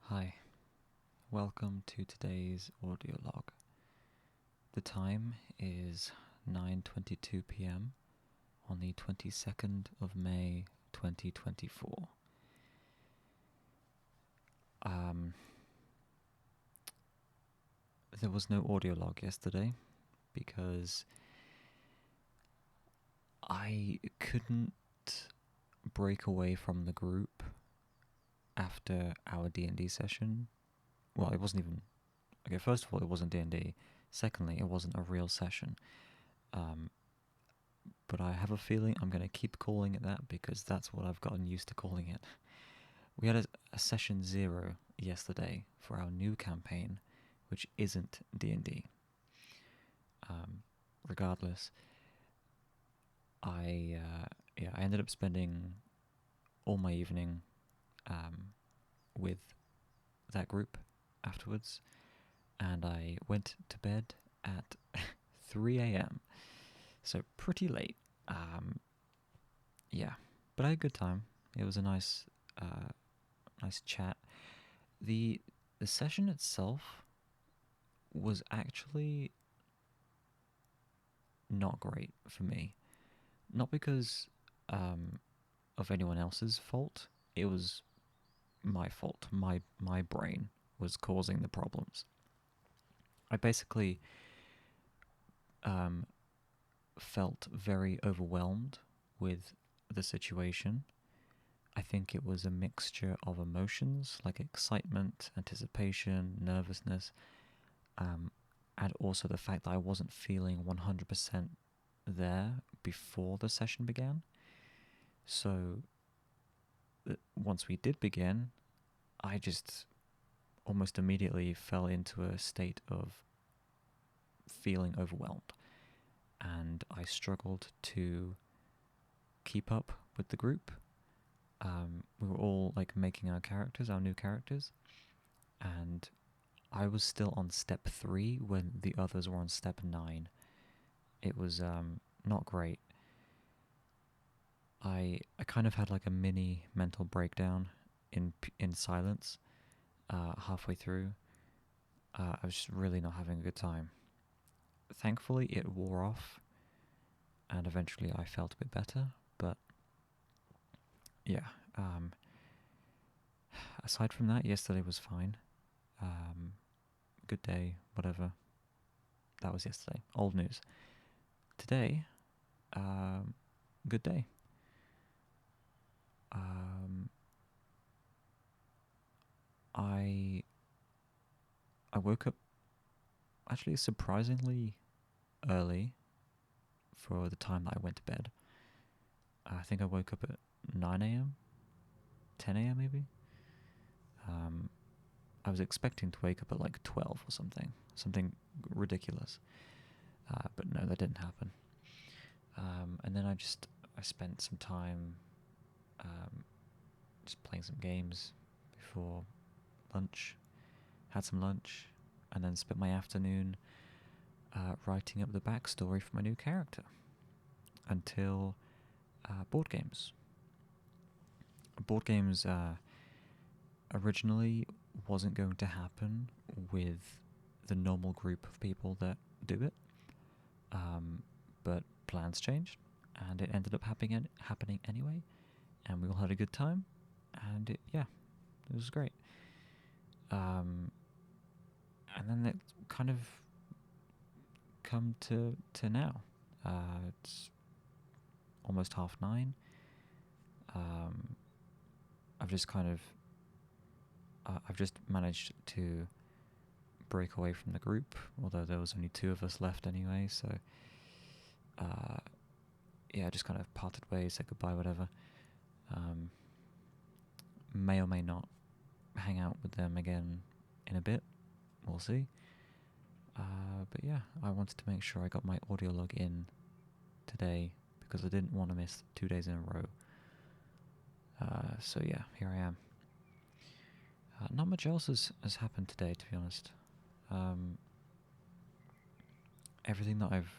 Hi, welcome to today's audio log. The time is 9:22 p.m. on the 22nd of May 2024. There was no audio log yesterday because I couldn't break away from the group after our D&D session. Well, it wasn't even... Okay, first of all, it wasn't D&D. Secondly, it wasn't a real session. But I have a feeling I'm going to keep calling it that because that's what I've gotten used to calling it. We had a session 0 yesterday for our new campaign, which isn't D&D. Regardless, I ended up spending all my evening with that group afterwards, and I went to bed at 3 a.m. So pretty late. But I had a good time. It was a nice chat. The session itself was actually not great for me. Not because of anyone else's fault. It was my fault. My brain was causing the problems. I basically felt very overwhelmed with the situation. I think it was a mixture of emotions like excitement, anticipation, nervousness, and also the fact that I wasn't feeling 100% there before the session began. So once we did begin, I just almost immediately fell into a state of feeling overwhelmed, and I struggled to keep up with the group. We were all like making our new characters, and I was still on step 3 when the others were on step 9. It was not great. I kind of had like a mini mental breakdown in silence halfway through. I was just really not having a good time. Thankfully, it wore off, and eventually I felt a bit better, but yeah. Aside from that, yesterday was fine. Good day, whatever. That was yesterday. Old news. Today, good day. I woke up actually surprisingly early for the time that I went to bed. I think I woke up at 9 a.m., 10 a.m. maybe. I was expecting to wake up at like 12 or something ridiculous. But no, that didn't happen. And then I spent some time just playing some games before lunch, had some lunch, and then spent my afternoon writing up the backstory for my new character until board games. Board games originally wasn't going to happen with the normal group of people that do it, but plans changed, and it ended up happening anyway, and we all had a good time, and it was great. And then it kind of come to now. It's almost 9:30. I've just managed to break away from the group, although there was only 2 of us left anyway, so just kind of parted ways, said goodbye, whatever. May or may not hang out with them again in a bit, we'll see. But yeah, I wanted to make sure I got my audio log in today because I didn't want to miss 2 days in a row. So yeah, here I am. Not much else has happened today, to be honest. Everything that I've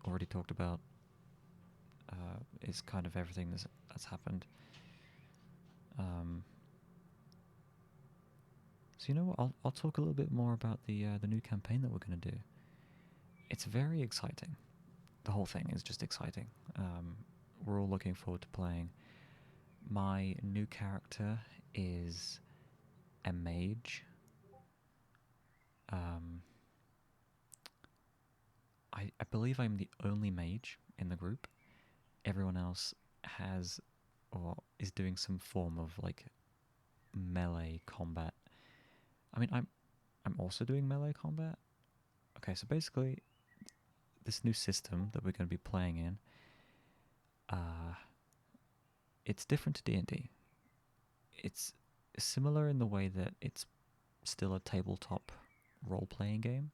already talked about is kind of everything that's happened. So you know what? I'll talk a little bit more about the new campaign that we're going to do. It's very exciting. The whole thing is just exciting. We're all looking forward to playing. My new character is a mage. Um, I believe I'm the only mage in the group. Everyone else has or is doing some form of like melee combat. I mean, I'm also doing melee combat. Okay, so basically, this new system that we're going to be playing in, uh, it's different to D&D. It's similar in the way that it's still a tabletop role-playing game,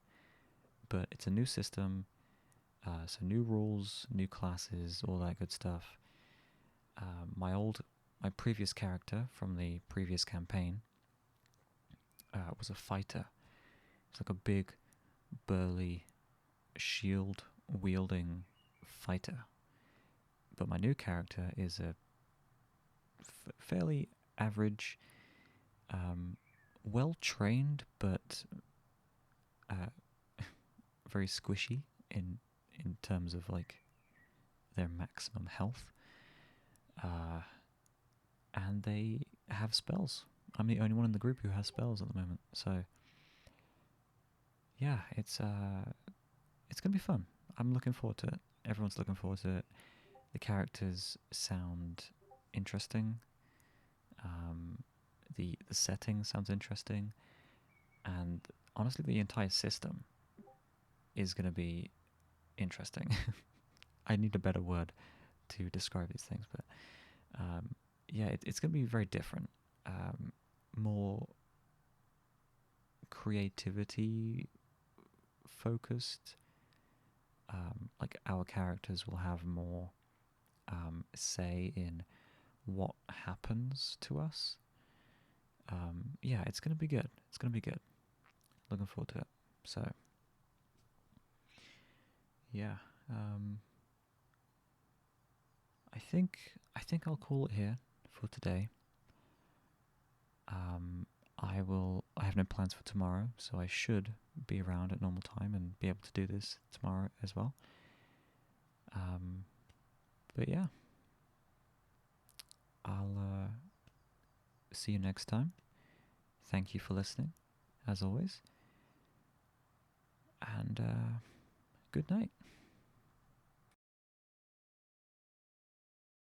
but it's a new system, so new rules, new classes, all that good stuff. My previous character from the previous campaign was a fighter. It's like a big, burly, shield-wielding fighter. But my new character is a fairly average, well-trained, but very squishy in terms of like their maximum health. And they have spells. I'm the only one in the group who has spells at the moment. So yeah, it's gonna be fun. I'm looking forward to it. Everyone's looking forward to it. The characters sound interesting. The setting sounds interesting, and honestly, the entire system is going to be interesting. I need a better word to describe these things, but yeah, it's going to be very different. More creativity focused. Like our characters will have more say in what happens to us. Yeah, it's going to be good. It's going to be good. Looking forward to it. So, yeah. I think I'll call it here for today. I have no plans for tomorrow, so I should be around at normal time and be able to do this tomorrow as well. But yeah, I'll see you next time. Thank you for listening, as always. And good night.